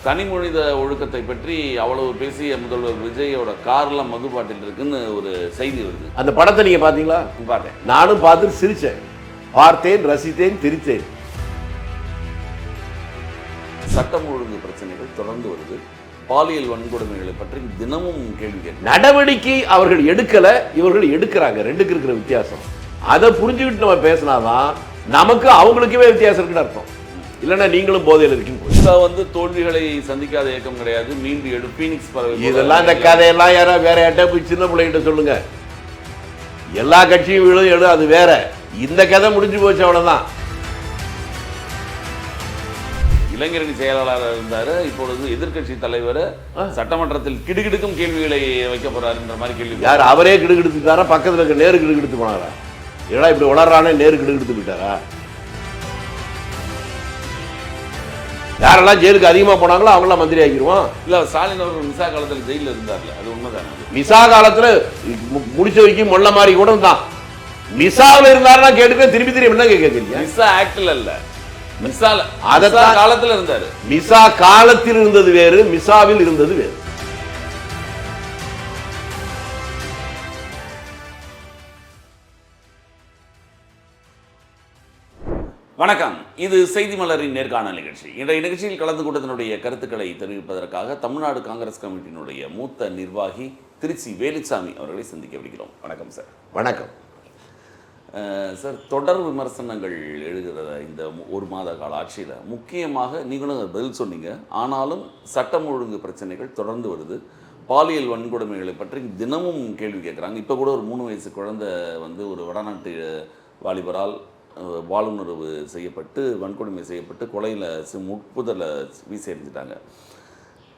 தனி மனித ஒழுக்கத்தை பற்றி அவ்வளவு பேசிய முதல்வர் விஜயோட கார்ல மது பாட்டில் இருக்குன்னு ஒரு செய்தி வருது. அந்த படத்தை நீங்க பாத்தீங்களா? பார்த்தேன். நானும் பார்த்து சிரிச்சேன், பார்த்தேன், ரசித்தேன், திரித்தேன். சட்டம் ஒழுங்கு பிரச்சனைகள் தொடர்ந்து வருது. பாலியல் வன்கொடுமைகளை பற்றி தினமும் கேள்வி கேட்க நடவடிக்கை அவர்கள் எடுக்கல, இவர்கள் எடுக்கிறாங்க. ரெண்டுக்கு இருக்கிற வித்தியாசம் அதை புரிஞ்சுக்கிட்டு நம்ம பேசினாதான் நமக்கு அவங்களுக்குமே வித்தியாசம் இருக்குன்னு அர்த்தம். இல்லைன்னா நீங்களும் போதையில் இருக்கீங்க. தோல்விகளை சந்திக்காத இயக்கம் கிடையாது. மீண்டும் எடு பீனிக்ஸ் பறவை இதெல்லாம் இந்த கதையெல்லாம் யாரா வேற யார்ட்ட போய் சின்ன பிள்ளைகிட்ட சொல்லுங்க. எல்லா கட்சியும் விழும் எடு, அது வேற. இந்த கதை முடிஞ்சு போச்சு, அவ்வளவுதான். இளைஞரணி செயலாளராக இருந்தாரு. இப்பொழுது எதிர்கட்சி தலைவர் சட்டமன்றத்தில் கிடுகிடுக்கும் கேள்விகளை வைக்க போறாருன்ற மாதிரி கேள்வி. யார்? அவரே கிடுகிடுத்துட்டாரா? பக்கத்தில் இருக்க நேரு கிடுகிடுத்து போனாரா? ஏடா இப்படி வளர்றானே நேரு கிடுகிடுத்து போயிட்டாரா? யாரெல்லாம் ஜெயிலுக்கு அதிகமா போனாங்களோ அவங்களாம் மந்திரி ஆகிடுவான். இல்ல, ஸ்டாலின் அவர்கள் மிசா காலத்தில் ஜெயிலில் இருந்தார்ல, அது உண்மைதானே? மிசா காலத்துல முடிச்ச வரைக்கும் மொல்ல மாதிரி கூட தான். மிசாவில் இருந்தாருன்னா கேட்டுக்க, திருப்பி திரும்பி என்ன கேட்கறீங்க? மிசா ஆக்ட்ல இல்ல, மிசால அதான் காலத்தில் இருந்தாரு. மிசா காலத்தில் இருந்தது வேறு, மிசாவில் இருந்தது வேறு. வணக்கம், இது செய்தி மலரின் நேர்காணல் நிகழ்ச்சி. இன்றைய நிகழ்ச்சியில் கலந்து கொண்டதனுடைய கருத்துக்களை தெரிவிப்பதற்காக தமிழ்நாடு காங்கிரஸ் கமிட்டியினுடைய மூத்த நிர்வாகி திருச்சி வேலுச்சாமி அவர்களை சந்திக்க விடுகிறோம். வணக்கம் சார். வணக்கம் சார். தொடர் விமர்சனங்கள் எழுதுகிற இந்த ஒரு மாத கால ஆட்சியில் முக்கியமாக நீங்களும் பதில் சொன்னீங்க. ஆனாலும் சட்டம் ஒழுங்கு பிரச்சனைகள் தொடர்ந்து வருது. பாலியல் வன்கொடுமைகளை பற்றி தினமும் கேள்வி கேட்குறாங்க. இப்போ கூட ஒரு 3 வயசு குழந்தை ஒரு வடநாட்டு வாலிபரால் வாலுணர்வு செய்யப்பட்டு வன்கொடுமை செய்யப்பட்டு கொலையில் முட்புதல வீசி எறிஞ்சிட்டாங்க.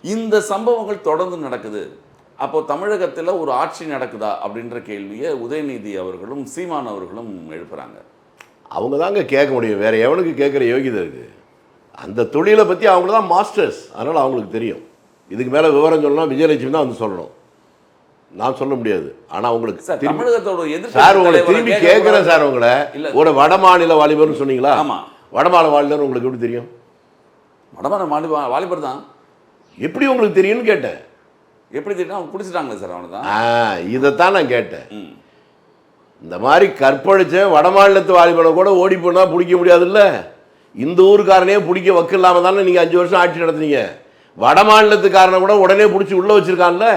இந்த சம்பவங்கள் தொடர்ந்து நடக்குது. அப்போ தமிழகத்தில் ஒரு ஆட்சி நடக்குதா அப்படின்ற கேள்வியை உதயநிதி அவர்களும் சீமான் அவர்களும் எழுப்புறாங்க. அவங்க தாங்க கேட்க முடியும், வேற எவனுக்கு கேட்குற யோகிதை இருக்கு? அந்த தொழிலை பற்றி அவங்க தான் மாஸ்டர்ஸ், அதனால் அவங்களுக்கு தெரியும். இதுக்கு மேலே விவரம் சொல்லணும் விஜயலட்சுமி தான் வந்து சொல்லணும், நான் சொல்ல முடியாது. ஆனால் உங்களுக்கு தமிழகத்தோட சார் உங்களை திரும்பி கேட்குறேன் சார். உங்களை ஒரு வடமாநில வாலிபர்னு சொன்னீங்களா? ஆமாம். வடமாநில வாலிபர் உங்களுக்கு எப்படி தெரியும்? வடமாநில வாலிபர் தான். எப்படி உங்களுக்கு தெரியும்னு கேட்டேன். எப்படி தெரியும்? அவங்க பிடிச்சிட்டாங்களே சார் அவனை தான். இதைத்தான் நான் கேட்டேன். இந்த மாதிரி கற்பழிச்ச வடமாநிலத்து வாலிபனை கூட ஓடி போனால் பிடிக்க முடியாதுல்ல. இந்த ஊருக்காரனே பிடிக்க வக்கு இல்லாமல் தானே நீங்கள் 5 வருஷம் ஆட்சி நடத்துனீங்க. வடமாநிலத்துக்காரனை கூட உடனே பிடிச்சி உள்ளே வச்சிருக்கான்ல.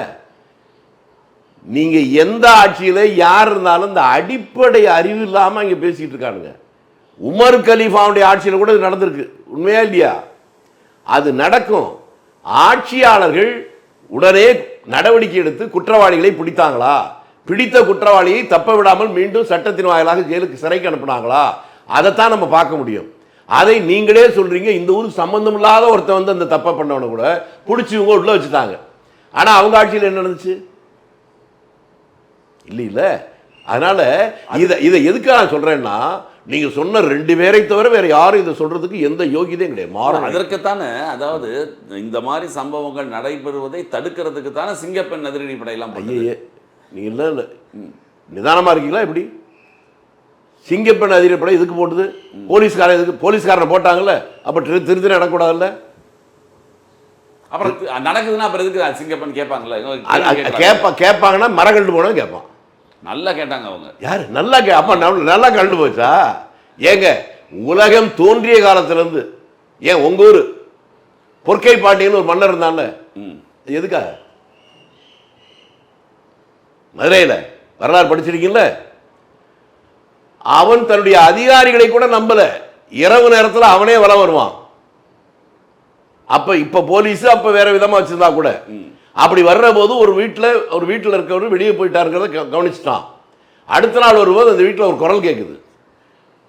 நீங்கள் எந்த ஆட்சியில் யார் இருந்தாலும் இந்த அடிப்படை அறிவு இல்லாமல் இங்கே பேசிக்கிட்டு இருக்கானுங்க. உமர் கலீஃபாவுடைய ஆட்சியில் கூட இது நடந்திருக்கு, உண்மையா இல்லையா? அது நடக்கும். ஆட்சியாளர்கள் உடனே நடவடிக்கை எடுத்து குற்றவாளிகளை பிடித்தாங்களா? பிடித்த குற்றவாளியை தப்ப விடாமல் மீண்டும் சட்டத்தின் வாயிலாக ஜெயிலுக்கு சிறைக்கு அனுப்புனாங்களா? அதைத்தான் நம்ம பார்க்க முடியும். அதை நீங்களே சொல்றீங்க. இந்த ஊருக்கு சம்பந்தம் இல்லாத ஒருத்தன் அந்த தப்பை பண்ணவனை கூட பிடிச்சி இவங்க உள்ள வச்சுட்டாங்க. ஆனால் அவங்க ஆட்சியில் என்ன நடந்துச்சு? இல்ல. அதனால இதை எதுக்கு நான் சொல்றேன்னா, நீங்க சொன்ன 2 பேரை தவிர வேற யாரும் இதை சொல்றதுக்கு எந்த யோகியதையும் கிடையாது. மாறும் அதற்குத்தானே, அதாவது இந்த மாதிரி சம்பவங்கள் நடைபெறுவதை தடுக்கிறதுக்கு தானே சிங்கப்பெண் அதிரடி படையெல்லாம். நீங்க இல்ல நிதானமா இருக்கீங்களா? எப்படி சிங்கப்பெண் அதிரடி படை எதுக்கு போட்டது? போலீஸ்காரனை போட்டாங்கல்ல, அப்ப திருத்தி நடக்கூடாதுல்ல? அப்புறம் நடக்குதுன்னா அப்புறம் எதுக்கு சிங்கப்பெண் கேட்பாங்கல்ல? கேட்பாங்கன்னா மரகண்டு போனா கேட்பான். நல்லா கேட்டாங்க அவங்க. யாரு நல்லா அப்ப நல்லா கண்டு போச்சா? ஏங்க, உலகம் தோன்றிய காலத்திலிருந்து ஏன் உங்க ஊர் பொற்கை பாண்டியன்னு ஒரு மன்னர் இருந்தான்ல, எதுக்கா? மதுரையில் வரலாறு படிச்சிருக்கீங்கள? அவன் தன்னுடைய அதிகாரிகளை கூட நம்பல. இரவு நேரத்தில் அவனே வலம் வருவான். அப்ப இப்ப போலீஸ் அப்ப வேற விதமா வச்சிருந்தா கூட, அப்படி வர்ற போது ஒரு வீட்டில் இருக்கவர் வெளியே போயிட்டாருங்கிறத கவனிச்சுட்டான். அடுத்த நாள் வரும்போது அந்த வீட்டில் ஒரு குரல் கேட்குது.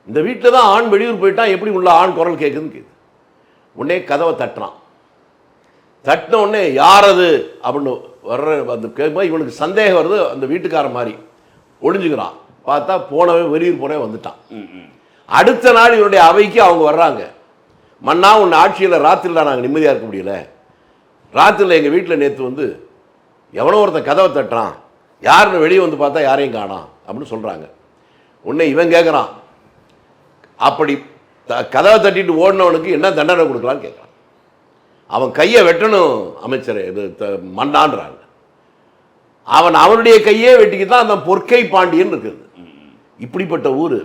இந்த வீட்டில் தான் ஆண் வெளியூர் போயிட்டான், எப்படி உள்ள ஆண் குரல் கேட்குதுன்னு கேட்குது. உடனே கதவை தட்டுறான். தட்டின உடனே யார் அது அப்படின்னு வர்ற அந்த கேட்கும்போது இவனுக்கு சந்தேகம் வருது. அந்த வீட்டுக்காரன் மாதிரி ஒளிஞ்சுக்கிறான். பார்த்தா போனவன் வெளியூர் போனவன் வந்துட்டான். அடுத்த நாள் இவனுடைய அவைக்கு அவங்க வர்றாங்க. மன்னா உன் ஆட்சியில் ராத்திரியில் நாங்கள் நிம்மதியாக இருக்க முடியல. ராத்திரியில் எங்கள் வீட்டில் நேற்று எவனோ ஒருத்தன் கதவை தட்டுறான், யாருன்னு வெளியே வந்து பார்த்தா யாரையும் காணாம் அப்படின்னு சொல்கிறாங்க. உடனே இவன் கேட்குறான், அப்படி கதவை தட்டிட்டு ஓடினவனுக்கு என்ன தண்டனை கொடுக்கலான்னு கேட்குறான். அவன் கையை வெட்டணும் அமைச்சரே, இது மன்னான்றாங்க. அவனுடைய கையே வெட்டிக்கிட்டான். அந்த பொற்கை பாண்டியன் இருக்குது. இப்படிப்பட்ட ஊர்.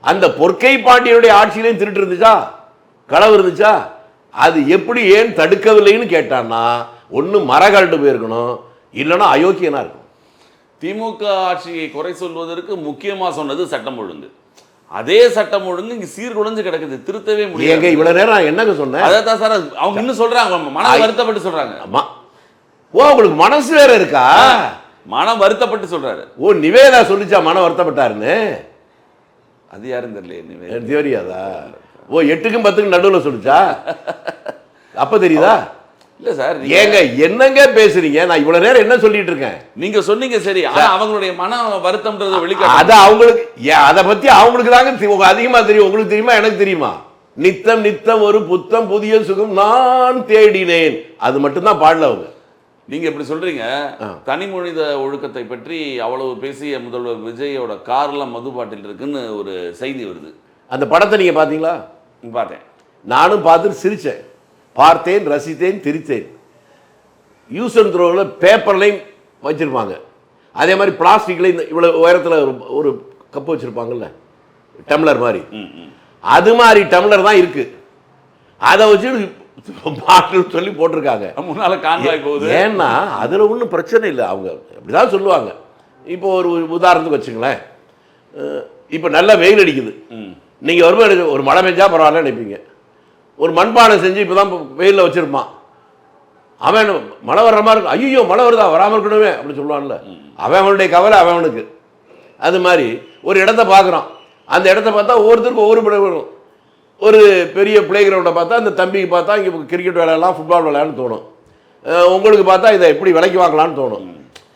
அந்த பொற்கை பாண்டியனுடைய ஆட்சியிலையும் திருட்டு இருந்துச்சா, களவு இருந்துச்சா? அது எப்படி ஏன் தடுக்கவில்லைன்னு கேட்டான்னா, ஒன்று மரகரண்டு போயிருக்கணும், இல்லைன்னா அயோக்கியனா இருக்கணும். திமுக ஆட்சியை குறை சொல்வதற்கு முக்கியமா சொன்னது சட்டம் ஒழுங்கு. அதே சட்டம் ஒழுங்கு இங்க சீர்குலைஞ்சு கிடக்குது, திருத்தவே முடியாது. இவ்வளவு நேரம் நான் என்னங்க சொன்னேன்? அதான் சார் அவங்க இன்னும் சொல்றாங்க, மன வருத்தப்பட்டு சொல்றாங்க. ஓ, உங்களுக்கு மனசு வேற இருக்கா? மனம் வருத்தப்பட்டு சொல்றாரு. ஓ, நிவேதா சொல்லிச்சா மனம் வருத்தப்பட்டாருன்னு? அது யாரும் தெரியல. தெரியாதா? ஓ, 8க்கும் 10க்கும் நடுவில் சொல்லிச்சா? அப்ப தெரியுதா? இல்ல சார், ஏங்க என்னங்க பேசுறீங்க? நான் இவ்வளவு நேரம் என்ன சொல்லிட்டு இருக்கேன்? நீங்க சொன்னீங்க சரி, ஆனா அவங்களுடைய மன வருத்தம்ன்றது வெளிக்காட்டு. அது அவங்களுக்கு, அத பத்தி அவங்களுக்கு தாங்க அதிகமா தெரியும். உங்களுக்கு தெரியுமா, எனக்கு தெரியுமா? நித்தம் நித்தம் ஒரு புத்தம் புதிய சுகம் நான் தேடினேன், அது மட்டும் தான் பாடல அவங்க. நீங்க இப்படி சொல்றீங்க. தனி மனித ஒழுக்கத்தை பற்றி அவ்வளவு பேசிய முதல்வர் விஜயோட கார்ல மது பாட்டில் இருக்குன்னு ஒரு செய்தி வருது. அந்த படத்தை நீங்க பாத்தீங்களா? பார்த்தேன். நானும் பார்த்துட்டு சிரிச்சேன், பார்த்தேன், ரசித்தேன், திரித்தேன். யூஸ் அண்ட் த்ரோவில் பேப்பர்லையும் வச்சிருப்பாங்க, அதே மாதிரி பிளாஸ்டிக்ல இவ்வளவு உயரத்தில் ஒரு கப்பு வச்சிருப்பாங்கல்ல, டம்ளர் மாதிரி. அது மாதிரி டம்ளர் தான் இருக்கு. அதை வச்சு பாட்டில் சொல்லி போட்டிருக்காங்க. முன்னால கான்வாய் போகுது. ஏன்னா அதுல ஒன்றும் பிரச்சனை இல்லை, அவங்க அப்படிதான் சொல்லுவாங்க. இப்போ ஒரு உதாரணத்துக்கு வச்சுங்களேன், இப்போ நல்லா வெயில் அடிக்குது, நீங்க ஒரு மழை பெஞ்சா பரவாயில்ல நினைப்பீங்க. ஒரு மண்பானை செஞ்சு இப்பதான் வெயிலில் வச்சிருப்பான், அவன் மழை வர்ற மாதிரி இருக்கு, ஐயோ மழை வருதா, வராமல் இருக்கணுமே அப்படின்னு சொல்லுவான்ல, அவனுடைய கவலை அவனுக்கு. அது மாதிரி ஒரு இடத்த பார்க்குறான், அந்த இடத்த பார்த்தா ஒவ்வொருத்தருக்கும் ஒவ்வொரு படம் வரும். ஒரு பெரிய பிளே கிரவுண்டை பார்த்தா அந்த தம்பிக்கு பார்த்தா இங்கே கிரிக்கெட் விளையாடலாம், ஃபுட்பால் விளையாடலான்னு தோணும். உங்களுக்கு பார்த்தா இதை எப்படி விலைக்கு வாங்கலான்னு தோணும்.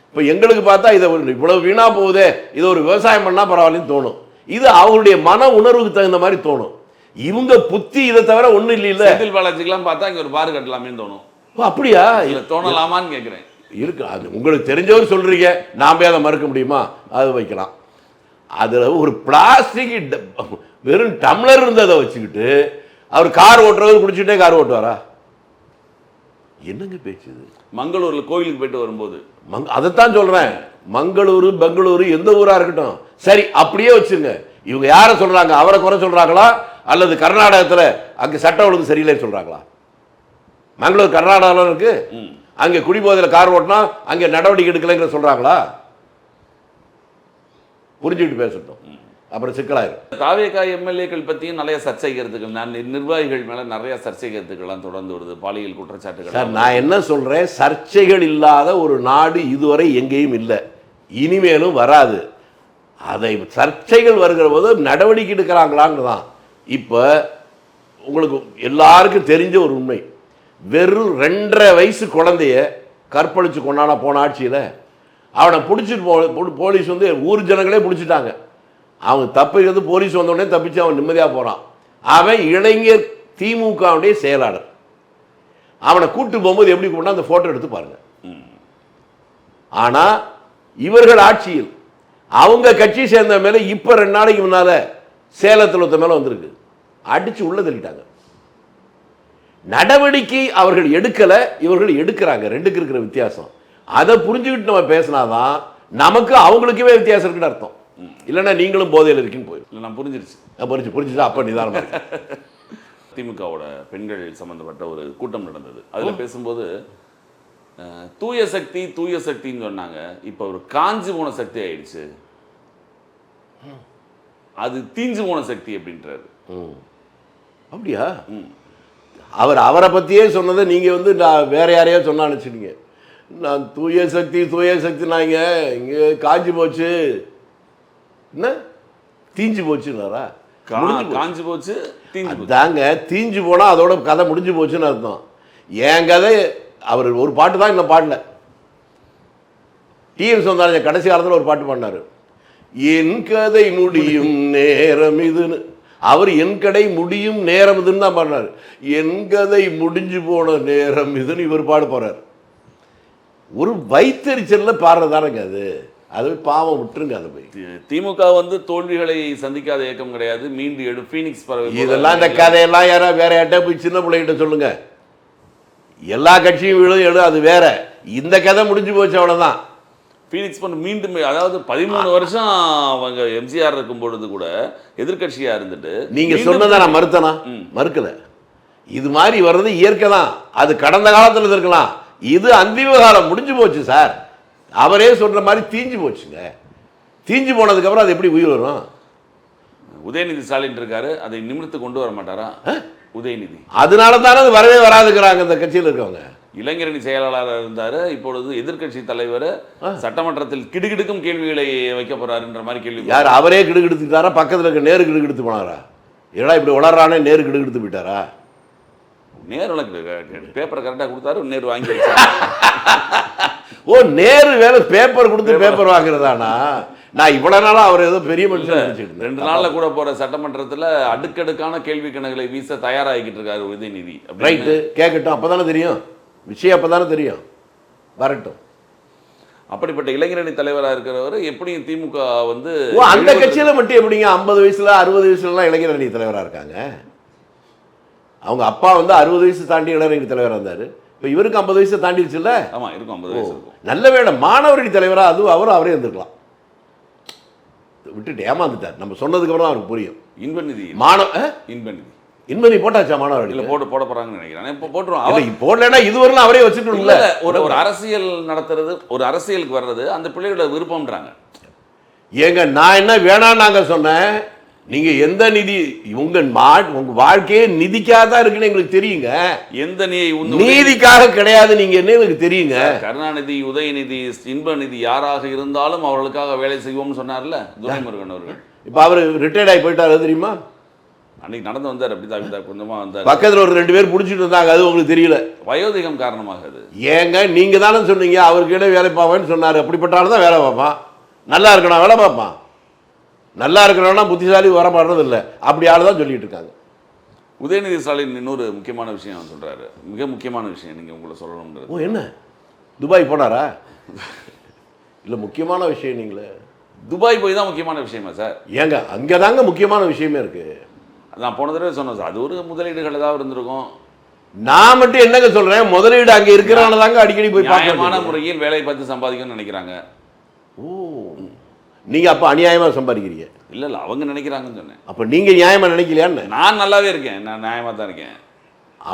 இப்போ எங்களுக்கு பார்த்தா இதை இவ்வளவு வீணா போகுதே, இதை ஒரு விவசாயம் பண்ணால் பரவாயில்லன்னு தோணும். இது அவங்களுடைய மன உணர்வுக்கு தகுந்த மாதிரி தோணும். இவங்க புத்தி இதை தவிர ஒன்றும் இல்லை. செந்தில் பாலாஜிக்கெல்லாம் பார்த்தா இங்கே ஒரு பார் கட்டலாமே தோணும். அப்படியா? இல்லை தோணலாமான்னு கேட்குறேன். இருக்கு, அது உங்களுக்கு தெரிஞ்சவர் சொல்றீங்க, நாம அதை மறுக்க முடியுமா? அது வைக்கலாம். அதுல ஒரு பிளாஸ்டிக் வெறும் டம்ளர் இருந்ததை வச்சுக்கிட்டு அவர் கார் ஓட்டுறவர் குடிச்சுட்டே கார் ஓட்டுவாரா? என்னங்க பேச்சுது? மங்களூர்ல கோயிலுக்கு போயிட்டு வரும்போது அதைத்தான் சொல்றேன். மங்களூரு பெங்களூரு எந்த ஊரா இருக்கட்டும் சரி, அப்படியே வச்சுங்க. இவங்க யாரை சொல்றாங்க? அவரை குறை சொல்றாங்களா, அல்லது கர்நாடகத்தில் அங்க சட்டம் ஒழுங்கு சரியில்லைன்னு சொல்றாங்களா? மங்களூர் கர்நாடகாவில் இருக்கு, அங்கே குடிபோதையில் கார் ஓட்டினா அங்கே நடவடிக்கை எடுக்கலைங்கிற சொல்றாங்களா? புரிஞ்சுக்கிட்டு பேசட்டும், அப்புறம் சிக்கலாயிரும். தாவேகா எம்எல்ஏக்கள் பற்றியும் நிறைய சர்ச்சைக்கிறதுகள், நிர்வாகிகள் மேலே நிறைய சர்ச்சைக்கிறதுக்கெல்லாம் தொடர்ந்து வருது, பாலியல் குற்றச்சாட்டுகள். சார் நான் என்ன சொல்றேன், சர்ச்சைகள் இல்லாத ஒரு நாடு இதுவரை எங்கேயும் இல்லை, இனிமேலும் வராது. அதை சர்ச்சைகள் வருகிற போது நடவடிக்கை எடுக்கிறாங்களான்னு தான். இப்போ உங்களுக்கு எல்லாருக்கும் தெரிஞ்ச ஒரு உண்மை, வெறும் 2.5 வயசு குழந்தைய கற்பழிச்சு கொண்டானா போன ஆட்சியில், அவனை பிடிச்சிட்டு போலீஸ் வந்து ஊர் ஜனங்களே பிடிச்சிட்டாங்க. அவங்க தப்பிக்கிறது, போலீஸ் வந்தோடனே தப்பிச்சு அவன் நிம்மதியாக போகிறான். அவன் இளைஞர் திமுகவுடைய செயலாளர். அவனை கூட்டு போகும்போது எப்படி கொண்டா அந்த ஃபோட்டோ எடுத்து பாருங்க. ஆனால் இவர்கள் ஆட்சியில் அவங்க கட்சி சேர்ந்த மேலே இப்போ 2 நாளைக்கு முன்னால் சேலத்தில் ஒருத்த மேலே வந்திருக்கு, அடித்து உள்ள தள்ளிட்டாங்க. நடவடிக்கை அவர்கள் எடுக்கலை, இவர்கள் எடுக்கிறாங்க. ரெண்டுக்கு இருக்கிற வித்தியாசம் அதை புரிஞ்சுக்கிட்டு நம்ம பேசினாதான் நமக்கு அவங்களுக்குமே வித்தியாசம் இருக்குன்னு அர்த்தம். இல்லைன்னா நீங்களும் போதையில் இருக்கீன்னு போயிடும். நான் புரிஞ்சிருச்சு. புரிஞ்சுதான் அப்போ நிதானமாக. திமுகவோட பெண்கள் சம்பந்தப்பட்ட ஒரு கூட்டம் நடந்தது. அதில் பேசும்போது தூய சக்தி தூய சக்தின்னு சொன்னாங்க. இப்போ ஒரு காஞ்சி போன சக்தி ஆயிடுச்சு, அது தீஞ்சு போன சக்தி அப்படின்றாரு. அப்படியா? அவரை பற்றியே சொன்னதை நீங்கள் வந்து நான் வேற யாரையோ சொன்னா நினச்சிட்டீங்க. நான் தூய சக்தி தூய சக்தி, நான் இங்கே காஞ்சி போச்சு, என்ன தீஞ்சு போச்சுன்னாரா? காஞ்சி போச்சு, தாங்க தீஞ்சு போனால் அதோட கதை முடிஞ்சு போச்சுன்னு அர்த்தம். என் கதை அவர் ஒரு பாட்டு தான், இந்த பாடல டிஎம் சௌந்தரராஜன் கடைசி காலத்தில் ஒரு பாட்டு பாடினார், என் கதை முடியும் நேரம் இதுன்னு. அவர் என் கடை முடியும் நேரம் இதுன்னு தான் பாடினார். என் கதை முடிஞ்சு போன நேரம் இதுன்னு இவர் பாட போறார். ஒரு வைத்தறிச்சல்ல பாடுறதானங்க அது. அது பாவம், விட்டுருங்க. அது போய் திமுக வந்து தோல்விகளை சந்திக்காத இயக்கம் கிடையாது, மீண்டு எடு ஃபீனிக்ஸ் பறவை. இதெல்லாம் இந்த கதையெல்லாம் யாரா வேற யார்ட்ட போய் சின்ன பிள்ளைகிட்ட சொல்லுங்க. எல்லா கட்சியும் எழு அது வேற. இந்த கதை முடிஞ்சு போச்சு, அவ்வளவுதான். ஃபீனிக்ஸ் பண்ண மீண்டும், அதாவது 13 வருஷம் அவங்க எம்ஜிஆர் இருக்கும் பொழுது கூட எதிர்க்கட்சியா இருந்துட்டு நீங்க சொன்னதை நான் மறுத்தனா? மறுக்கல. இது மாதிரி வர்றது இயற்கை தான். அது கடந்த காலத்தில் இருக்கலாம், இது அந்திம காலம், முடிஞ்சு போச்சு சார். அவரே சொல்ற மாதிரி தீஞ்சு போச்சுங்க. தீஞ்சு போனதுக்கு அப்புறம் அது எப்படி உயிர் வரும்? உதயநிதி ஸ்டாலின் இருக்காரு, அதை நிமிர்த்து கொண்டு வர மாட்டாரா உதயநிதி? அதனால தானே அது வரவே வராதுங்கிறாங்க இந்த கட்சியில் இருக்கவங்க. இளைஞரணி செயலாளராக இருந்தாரு, இப்பொழுது எதிர்க்கட்சி தலைவர், சட்டமன்றத்தில் கிடுகிடுக்கும் கேள்விகளை வைக்க போறாருன்ற மாதிரி கேள்வி. யார்? அவரே கிடுகிடுத்துட்டாரா? பக்கத்தில் இருக்க நேரு கிடுகிடுத்து போனாரா? ஏடா இப்படி வளர்றானே நேரு கிடுகிடுத்து போயிட்டாரா? நேரு பேப்பரை கரெக்டாக கொடுத்தாரு, நேரு வாங்கி வச்சாரு. ஓ, நேரு வேலை பேப்பர் கொடுத்து பேப்பர் வாங்குறதானா? நான் இவ்வளவு நாளா அவர் ஏதோ பெரிய மனுஷன் நினைச்சிட்டு 2 நாள்ல கூட போற சட்டமன்றத்தில் அடுக்கடுக்கான கேள்வி கணக்குகளை வீச தயாராகிட்டு இருக்காரு உதயநிதி. ரைட்டு, கேட்கட்டும், அப்பதானே தெரியும் விஷயம், அப்பதானே தெரியும், வரட்டும். அப்படிப்பட்ட இளைஞரணி தலைவராக இருக்கிறவர் எப்படியும் திமுக வந்து அந்த கட்சியில மட்டும் எப்படிங்க 50 வயசுல 60 வயசுலாம் இளைஞரணி தலைவராக இருக்காங்க? அவங்க அப்பா வந்து 60 வயசு தாண்டி இளைஞரணி தலைவராக இருந்தாரு. இப்போ இவருக்கு 50 வயசு தாண்டிடுச்சுல்ல? ஆமா, இருக்கும் 50 வயசு இருக்கும். நல்ல வேலை மாணவரணி தலைவரா அதுவும் அவரே இருந்திருக்கலாம். விட்டுட்டு ஏமாந்துட்டார். நம்ம சொன்னதுக்கு அப்புறம் அவருக்கு புரியும். இன்பநிதி இன்பநிதி போட்டாச்சா மாணவர்கள்? இல்ல, போட போறாங்கன்னு நினைக்கிறேன். இப்போ போட்டுருவோம். போடலன்னா இதுவரையும் அவரே வச்சுட்டு ஒரு அரசியல் நடத்துறது, ஒரு அரசியலுக்கு வர்றது அந்த பிள்ளைகளோட விருப்பம்ன்றாங்க. ஏங்க நான் என்ன வேணான்னு நாங்க சொன்னேன்? நீங்க எந்த நிதி உங்க வாழ்க்கையே நிதிக்காக தான் இருக்குன்னு எங்களுக்கு தெரியுங்க. எந்த நீதிக்காக கிடையாது நீங்க என்ன எனக்கு தெரியுங்க. கருணாநிதி, உதயநிதி, இன்பநிதி யாராக இருந்தாலும் அவர்களுக்காக வேலை செய்வோம்னு சொன்னார்ல துரைமுருகன் அவர்கள். இப்ப அவரு ரிட்டையர்ட் ஆகி போயிட்டாரு தெரியுமா? அன்னைக்கு நடந்து வந்தார், அப்படிதான் கொஞ்சமா வந்தார். பக்கத்துல ஒரு 2 பேர் பிடிச்சிட்டு இருந்தாங்க, அது உங்களுக்கு தெரியல. வயோதிகம் காரணமாக. அது ஏங்க நீங்க தானே சொன்னீங்க அவருக்கு இடையே வேலை பார்ப்பேன்னு சொன்னாரு. அப்படிப்பட்டாலும் தான் வேலை பார்ப்பான். நல்லா இருக்கணும் வேலை பார்ப்பான். நல்லா இருக்கிறவனா புத்திசாலி வர மாட்டது இல்லை, அப்படி ஆளு தான் சொல்லிட்டு இருக்காங்க. உதயநிதி ஸ்டாலின் இன்னொரு முக்கியமான விஷயம் சொல்றாரு, மிக முக்கியமான விஷயம் நீங்க உங்களை சொல்லணும்ன்றது. ஓ, என்ன துபாய் போனாரா? இல்லை முக்கியமான விஷயம். நீங்களே துபாய் போய் தான் முக்கியமான விஷயமா சார்? ஏங்க அங்கே தாங்க முக்கியமான விஷயமே இருக்கு. நான் போன தடவை சொன்னேன் சார், அது ஒரு முதலீடுகள் ஏதாவது இருந்திருக்கும். நான் மட்டும் என்னங்க சொல்றேன், முதலீடு அங்கே இருக்கிறனால தாங்க அடிக்கடி போய் நியாயமான முறையில் வேலை பார்த்து சம்பாதிக்கணும்னு நினைக்கிறாங்க. ஓ, நீங்க அப்ப அநியாயமா சம்பாதிக்கிறீங்க? இல்ல அவங்க நினைக்கிறாங்கன்னு சொன்னேன். அப்ப நீங்க நியாயமா நினைக்கலையான்னு? நான் நல்லாவே இருக்கேன், நான் நியாயமா தான் இருக்கேன்.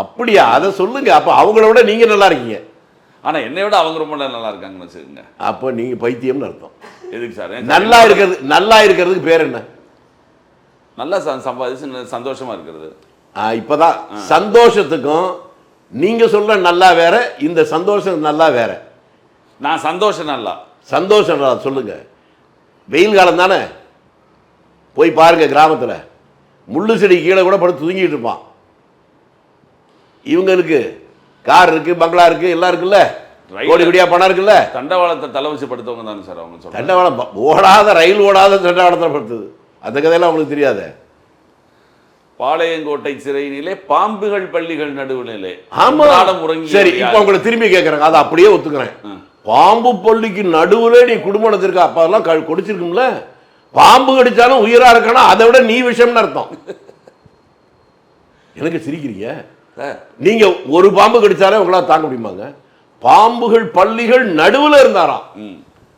அப்படியா? அதை சொல்லுங்க. அப்ப அவங்கள விட நீங்க நல்லா இருக்கீங்க. ஆனா என்னை விட அவங்க ரொம்ப நல்லா இருக்காங்கன்னு வச்சுக்கோங்க. அப்போ நீங்க பைத்தியம்னு அர்த்தம். எதுக்கு சார்? நல்லா இருக்கிறதுக்கு பேர் என்ன? நல்லா சம்பாதிச்சு சந்தோஷமா இருக்கிறது. இப்பதான் சந்தோஷத்துக்கும் நீங்க சொல்ற நல்லா வேற, இந்த சந்தோஷம் நல்லா வேற. நான் சந்தோஷம் நல்லா சொல்லுங்க. வெயில் காலம் தானே, போய் பாருங்க கிராமத்தில் முள்ளு செடி கீழே கூட படுத்து தூங்கிட்டு இருப்பான். இவங்களுக்கு கார் இருக்கு, பங்களா இருக்கு, எல்லாம் இருக்குல்ல, கோடி கோடியா பணம் இருக்குல்ல. தண்டவாளத்தை தலை வச்சு படுத்தவங்க தானே சார் அவங்க சொல்றாங்க. தண்டவாளம் ஓடாத ரயில் ஓடாத தண்டவாளத்தில் படுத்தது, அந்த கதையெல்லாம் உங்களுக்கு தெரியாத? பாளையங்கோட்டை சிறையிலே பாம்புகள் பள்ளிகள் நடுவிலே. ஆமா, சரி. இப்போ உங்களை திரும்பி கேட்கறாங்க, அதை அப்படியே ஒத்துக்கிறேன். பாம்பு பள்ளிக்கு நடுவுல நீ குடும்பம் நடத்திருக்க, அப்ப அதெல்லாம் குடிச்சிருக்கும்ல. பாம்பு கடிச்சாலும் உயிரா இருக்கனா, அதை விட நீ விஷம்னு அர்த்தம். எனக்கு சிரிக்கிறீங்க? நீங்க ஒரு பாம்பு கடிச்சாலே உங்களால் தாங்க முடியுமாங்க? பாம்புகள் பள்ளிகள் நடுவுல இருந்தாராம்,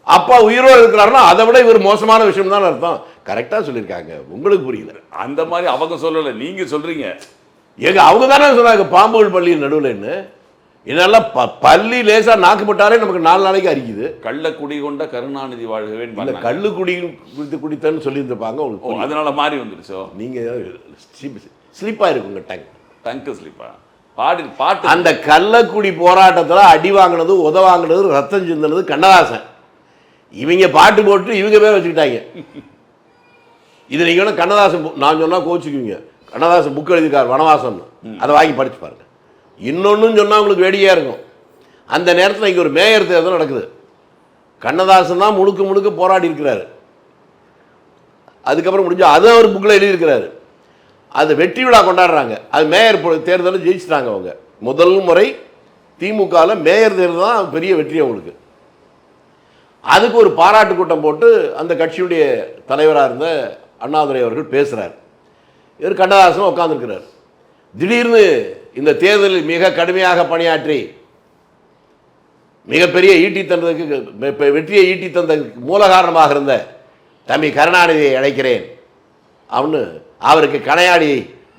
அப்பா உயிரோடு இருக்கிறாருன்னா அதை விட இவர் மோசமான விஷயம் தான் அர்த்தம். கரெக்டா சொல்லியிருக்காங்க, உங்களுக்கு புரியல. அந்த மாதிரி அவங்க சொல்லல, நீங்க சொல்றீங்க. ஏங்க அவங்க தானே சொன்னாங்க பாம்புகள் பள்ளியின் நடுவுலன்னு. இதெல்லாம் பள்ளி லேசா நாக்குப்பட்டாலே நமக்கு 4 நாளைக்கு அரிக்குது. கள்ளக்குடி கொண்ட கருணாநிதி வாழ்கவே. கள்ளு குடி குடித்தன்னு சொல்லியிருந்திருப்பாங்க உங்களுக்கு, அதனால மாறி வந்துருச்சோ. நீங்க ஸ்லிப்பா இருக்குங்க, டங்கு ஸ்லிப்பா பாட்டு. அந்த கள்ளக்குடி போராட்டத்தில் அடி வாங்கினது, உத வாங்கினது, ரத்தம் சிந்தினது கண்ணதாசன். இவங்க பாட்டு போட்டு இவங்க பேர் வச்சுக்கிட்டாங்க. இது நீங்க வேணா கண்ணதாசன், நான் சொன்னா கோச்சுக்குவீங்க, கண்ணதாசன் புக் எழுதிக்கார் வனவாசம், அதை வாங்கி படிச்சு பாருங்க. இன்னொன்னு சொன்னா உங்களுக்கு வேடிக்கையா இருக்கும். அந்த நேரத்தில் இங்கே ஒரு மேயர் தேர்தல் நடக்குது. கண்ணதாசன் தான் முழுக்க போராடி இருக்கிறாரு. அதுக்கப்புறம் முடிஞ்சு அதை அவர் புக்கில் எழுதியிருக்கிறாரு. அது வெற்றி விழா கொண்டாடுறாங்க. அது மேயர் தேர்தலில் ஜெயிச்சிட்டாங்க அவங்க. முதல் முறை திமுகவில் மேயர் தேர்தல் தான் பெரிய வெற்றி அவங்களுக்கு. அதுக்கு ஒரு பாராட்டு கூட்டம் போட்டு அந்த கட்சியுடைய தலைவராக இருந்த அண்ணாதுரை அவர்கள் பேசுகிறார். இவர் கண்ணதாசன் உட்காந்துருக்கிறார். திடீர்னு இந்த தேர்தலில் மிக கடுமையாக பணியாற்றி மிகப்பெரிய ஈட்டி தந்ததுக்கு வெற்றியை ஈட்டி தந்த மூல காரணமாக இருந்த தம்பி கருணாநிதியை அழைக்கிறேன் அவனு அவருக்கு கணையாடி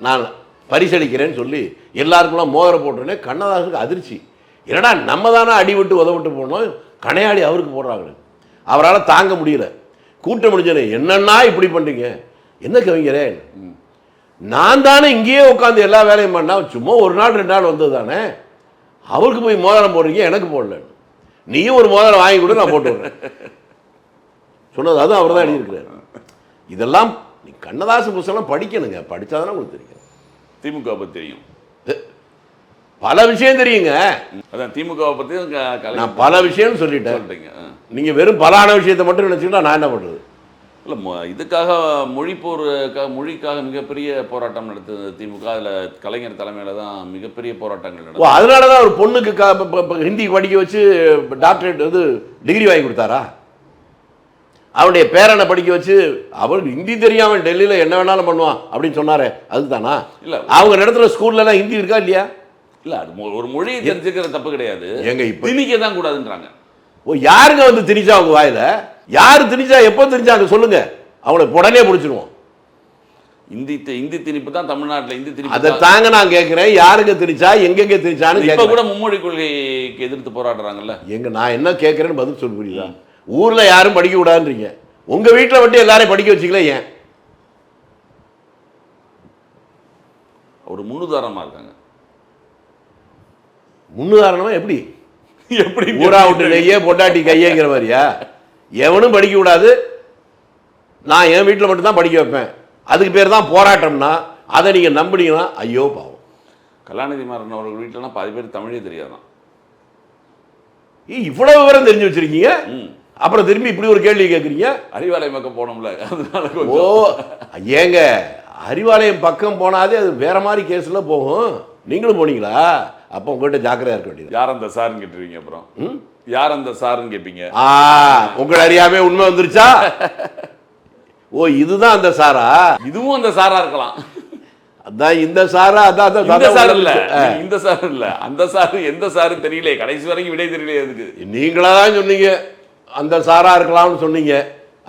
நான் பரிசளிக்கிறேன்னு சொல்லி எல்லாருக்குலாம் மோதிரம் போட்டோன்னே கண்ணதாசனுக்கு அதிர்ச்சி. என்னடா நம்ம தானே அடிவிட்டு உதவிட்டு போனோம், கணையாடி அவருக்கு போடுறாங்க. அவரால் தாங்க முடியல. கூட்டம் முடிஞ்சனே என்னன்னா இப்படி பண்ணுறீங்க, என்ன கவிஞரே, நான் தானே இங்கேயே உட்காந்து எல்லா வேலையும் பண்ணா, சும்மா ஒரு நாள் 2 நாள் வந்தது தானே, அவருக்கு போய் மோதிரம் போடுறீங்க, எனக்கு போடல, நீயும் ஒரு மோதிரம் வாங்கி கொடு நான் போட்டு விடுறேன் சொன்னது. அதுவும் அவர் தான் எழுதியிருக்கிறார். இதெல்லாம் நீ கண்ணதாசன் புத்தகம் படிக்கணுங்க, படித்தாதானே உங்களுக்கு தெரியும். திமுக பற்றி தெரியும், பல விஷயம் தெரியுங்க. அதான் திமுகவை பற்றி நான் பல விஷயம் சொல்லிட்டேன். நீங்கள் வெறும் பலான விஷயத்தை மட்டும் நினச்சிக்கிட்டா நான் என்ன பண்ணுறது? இல்லை, இதுக்காக மொழிக்காக மிகப்பெரிய போராட்டம் நடத்துது திமுக. அதில் கலைஞர் தலைமையில் தான் மிகப்பெரிய போராட்டங்கள் நடக்கும். அதனால தான் ஒரு பொண்ணுக்கு ஹிந்தி படிக்க வச்சு டாக்டரேட் டிகிரி வாங்கி கொடுத்தாரா? அவருடைய பேரனை படிக்க வச்சு அவருக்கு ஹிந்தி தெரியாமல் டெல்லியில் என்ன வேணாலும் பண்ணுவான் அப்படின்னு சொன்னாரே, அதுதானா? இல்லை, அவங்க நடத்துகிற ஸ்கூல்லலாம் ஹிந்தி இருக்கா இல்லையா? இல்லை, அது ஒரு மொழியை தெரிஞ்சுக்கிற தப்பு கிடையாது. எங்க இப்போ திணிக்க தான் கூடாதுன்றாங்க. ஓ, யாருங்க வந்து திணிச்சா அவங்க வாயில? யாரு திணிச்சா, எப்போ திணிச்சாங்க சொல்லுங்க, அவங்களை உடனே பிடிச்சிருவோம். இந்தி திணிப்பு தான் தமிழ்நாட்டில் இந்தி திணிப்பு. அதை தாங்க நான் கேட்குறேன், யாருங்க திணிச்சா, எங்கெங்க திணிச்சான்னு. இப்போ கூட மும்மொழி கொள்கைக்கு எதிர்த்து போராடுறாங்கல்ல. நான் என்ன கேட்குறேன்னு பதில் சொல்ல புரியுதா? ஊர்ல யாரும் படிக்க கூடாதுன்றீங்க, உங்க வீட்டில் மட்டும் எல்லாரையும் படிக்க வச்சுக்கல, ஏன்? ஒரு முன்னுதாரணமா இருக்காங்க. முன்னுதாரணமா எப்படி? எப்படி ஊரா விட்டு நெய்யே பொண்டாட்டி கையேங்கிற மாதிரியா? எவனும் படிக்க கூடாது, நான் என் வீட்டில் மட்டும்தான் படிக்க வைப்பேன், அதுக்கு பேர் தான் போராட்டம்னா அதை நீங்க நம்பினீங்கன்னா ஐயோ பாவம். கலாநிதி மாறன் அவர்கள் வீட்டிலலாம் பாதி பேர் தமிழே தெரியாதான். இவ்வளவு விவரம் தெரிஞ்சு வச்சிருக்கீங்க, அப்புறம் திரும்பி இப்படி ஒரு கேள்வி கேட்குறீங்க. அறிவாலயம் பக்கம் போனோம்ல, அதனால. ஓ ஏங்க, அறிவாலயம் பக்கம் போனாதே அது வேற மாதிரி கேஸ்ல போகும். நீங்களும் போனீங்களா? அப்போ உங்கள்கிட்ட ஜாக்கிரதையா இருக்க வேண்டியது. யார் அந்த சார்ன்னு கேட்டுருவீங்க. அப்புறம் யார் அந்த சார்ன்னு கேட்பீங்க. உங்களை அறியாமே உண்மை வந்துருச்சா? ஓ இதுதான் அந்த சாரா? இதுவும் அந்த சாரா இருக்கலாம். அதான் இந்த சாரா, அதான் இந்த சார் இல்ல, இந்த சார் இல்ல, அந்த சாரு எந்த சாரு தெரியல, கடைசி வரைக்கும் விடை தெரியல. எதுக்கு? நீங்களா தான் சொன்னீங்க அந்த சாரா இருக்கலாம்னு சொன்னீங்க.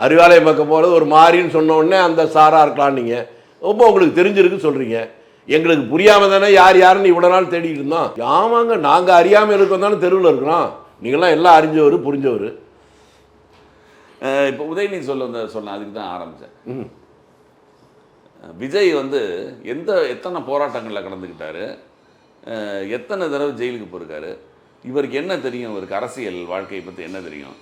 அறிவாலயம் பக்கம் போகிறது ஒரு மாதிரின்னு சொன்ன உடனே அந்த சாரா இருக்கலாம். நீங்கள் ரொம்ப உங்களுக்கு தெரிஞ்சிருக்கு சொல்கிறீங்க, எங்களுக்கு புரியாமல் தானே யார் யாருன்னு இவ்வளோ நாள் தேடிட்டு இருந்தோம். ஆமாங்க, நாங்கள் அறியாமல் இருக்கோம் தானே தெருவில் இருக்கிறோம், நீங்களாம் எல்லாம் அறிஞ்சவர் புரிஞ்சவர். இப்போ உதயநிதி சொன்ன அதுக்கு தான் ஆரம்பித்தேன். விஜய் வந்து எத்தனை போராட்டங்களில் கலந்துக்கிட்டாரு, எத்தனை தடவை ஜெயிலுக்கு போயிருக்காரு, இவருக்கு என்ன தெரியும், இவருக்கு அரசியல் வாழ்க்கையை பற்றி என்ன தெரியும்?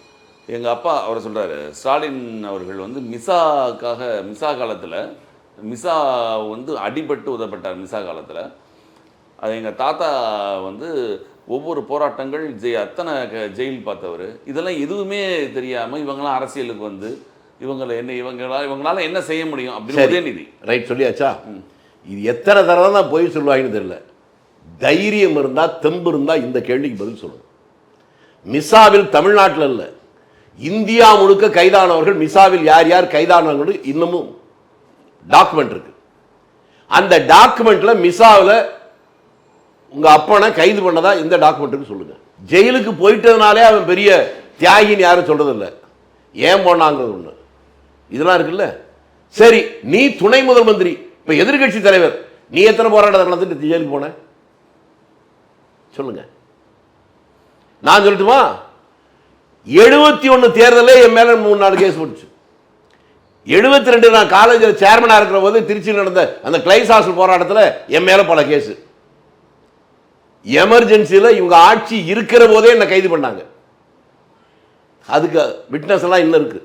எங்கள் அப்பா அவர் சொல்கிறாரு, ஸ்டாலின் அவர்கள் வந்து மிசா காலத்தில் மிசா வந்து அடிபட்டு உதப்பட்டார். மிசா காலத்தில் அது எங்கள் தாத்தா வந்து ஒவ்வொரு போராட்டங்கள் அத்தனை ஜெயில் பார்த்தவர். இதெல்லாம் எதுவுமே தெரியாமல் இவங்களாம் அரசியலுக்கு வந்து இவங்களால என்ன செய்ய முடியும் அப்படின்னு உதயநிதி. ரைட் சொல்லியாச்சா? இது எத்தனை தடவை தான் போய் சொல்லுவாங்கன்னு தெரியல. தைரியம் இருந்தால் தெம்பு இருந்தால் இந்த கேள்விக்கு பதில் சொல்லணும். மிசாவில் தமிழ்நாட்டில் இல்லை, இந்தியா முழுக்க கைதானவர்கள், மிசாவில் யார் யார் கைதானவர்கள் இன்னமும் டாக்குமெண்ட் இருக்கு. அந்த டாக்குமெண்ட்ல மிசாவில் உங்க அப்பனை கைது பண்ணதா இந்த டாக்குமெண்ட்டுக்கு சொல்லுங்க. ஜெயிலுக்கு போயிட்டதுனாலே அவன் பெரிய தியாகின்னு யாரும் சொல்றதில்ல, ஏன் போனாங்கிறது ஒண்ணு. இதெல்லாம் இருக்குல்ல. சரி, நீ துணை முதல் மந்திரி, இப்ப எதிர்கட்சி தலைவர், நீ எத்தனை போராட்டத்தை நடந்துட்டு ஜெயிலுக்கு போன சொல்லுங்க. நான் சொல்லட்டுமா? 71 தேர்தலே என் மேல 3-4 கேஸ் போட்டுச்சு. 72 நான் காலேஜில் சேர்மனா இருக்கிற போது திருச்சியில் நடந்த அந்த கிளைஸ் ஹாஸ்டல் போராட்டத்தில் என் மேல பல கேஸ். எமர்ஜென்சியில் இவங்க ஆட்சி இருக்கிற போதே என்ன கைது பண்ணாங்க. அதுக்கு விட்னஸ் எல்லாம் இன்னும் இருக்கு.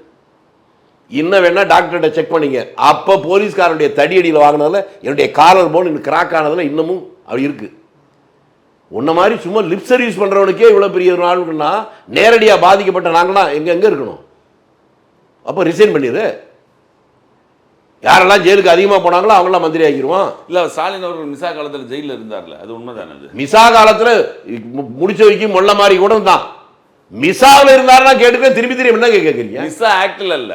இன்னும் வேணா டாக்டர்கிட்ட செக் பண்ணிங்க. அப்போ போலீஸ்காரனுடைய தடியடியில் வாங்கினதுல என்னுடைய காலர் போன் இன்னும் கிராக் ஆனதுல இன்னமும் அது இருக்கு. உன்ன மாதிரி சும்மா லிப் சர்வீஸ் பண்றவனுக்கே இவ்வளவு பெரிய ஒரு ஆளுக்குன்னா நேரடியாக பாதிக்கப்பட்ட நாங்களாம் எங்க இருக்கணும்? அப்போ ரிசைன் பண்ணிடு. யாரெல்லாம் ஜெயிலுக்கு அதிகமாக போனாங்களோ அவங்களாம் மந்திரி ஆக்கிடுவான். இல்லை, ஸ்டாலின் அவர்கள் மிசா காலத்தில் ஜெயிலில் இருந்தார்ல, அது உண்மைதானே? மிசா காலத்தில் முடிச்ச வரைக்கும் மொள்ள மாதிரி கூட தான். மிசாவில் இருந்தாருன்னா கேட்டுக்க திரும்பி திரும்பி என்ன கேட்குறீங்க? மிசா ஆக்டில் இல்ல,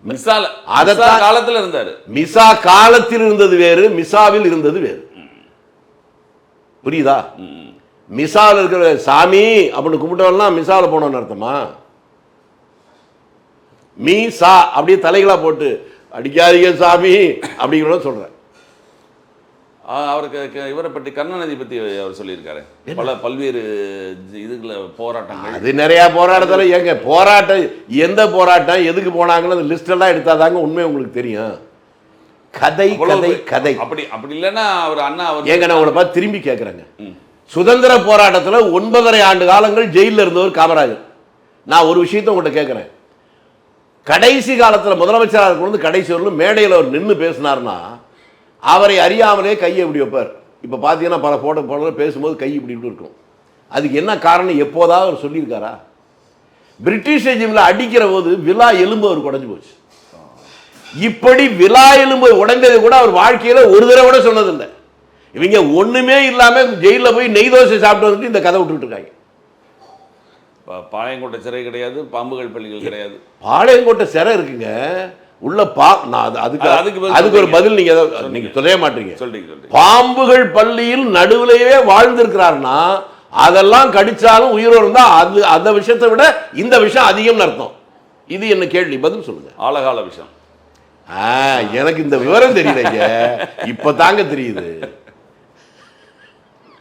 மிசால அதான் காலத்தில் இருந்தார். மிசா காலத்தில் இருந்தது வேறு, மிசாவில் இருந்தது வேறு. புரியுதா? மிசால் இருக்கிற சாமி அப்படின்னு கும்பிட்டவெல்லாம் மிசால போனோம்னு அர்த்தமா? மீ சா அப்படியே தலைகளா போட்டு அடிக்காதீங்க சாமி அப்படிங்கிறத சொல்றேன். அவருக்கு இவரை பற்றி கருணாநிதி பற்றி அவர் சொல்லியிருக்காரு. பல்வேறு இதுல போராட்டங்கள், அது நிறைய போராட்டத்தில் ஏங்க போராட்டம், எந்த போராட்டம் எதுக்கு போனாங்கன்னு அந்த லிஸ்ட் எல்லாம் எடுத்தாதாங்க உண்மை உங்களுக்கு தெரியும். கதை கதை கதை. அப்படி இல்லைன்னா அவர் அண்ணா அவர் ஏங்க நான் உங்களை பார்த்து திரும்பி கேட்குறேங்க. சுதந்திர போராட்டத்தில் 9.5 ஆண்டு காலங்கள் ஜெயிலில் இருந்தவர் காமராஜர். நான் ஒரு விஷயத்தை உங்கள்கிட்ட கேட்குறேன். கடைசி காலத்தில் முதலமைச்சராக கொண்டு கடைசி வரலும் மேடையில் அவர் நின்று பேசினார்னா அவரை அறியாமலே கையை இப்படி வைப்பார். இப்போ பார்த்தீங்கன்னா பல போட்டோ பேசும்போது கை இப்படி இப்படி இருக்கும். அதுக்கு என்ன காரணம் எப்போதாவது அவர் சொல்லியிருக்காரா? பிரிட்டிஷ் ரெஜிமில் அடிக்கிற போது விலா எலும்பு அவர் உடைஞ்சு போச்சு. இப்படி விலா எலும்பு உடைந்தது கூட அவர் வாழ்க்கையில் ஒரு தடவை கூட சொன்னதில்லை. இவங்க ஒண்ணுமே இல்லாம ஜெயில போய் நெய் தோசை சாப்பிட்டு வந்துட்டு இந்த கதை விட்டுட்டு இருக்காங்க. பாளையங்கோட்டை சிறை கிடையாது, பாம்புகள் பள்ளிகள் கிடையாது. பாளையங்கோட்டை சிறை இருக்குங்க உள்ள. அதுக்கு ஒரு பதில் நீங்க சொல்ல மாட்டீங்க. சொல்றீங்க. பாம்புகள் பள்ளியில் நடுவிலேயே வாழ்ந்திருக்கிறார்னா அதெல்லாம் கடிச்சாலும் உயிரோடு இருந்தா அது அந்த விஷயத்தை விட இந்த விஷயம் அதிகம் அர்த்தம். இது என்ன கேள்வி, பதில் சொல்லுங்க. ஆழகால விஷயம். எனக்கு இந்த விவரம் தெரியலைங்க, இப்ப தாங்க தெரியுது.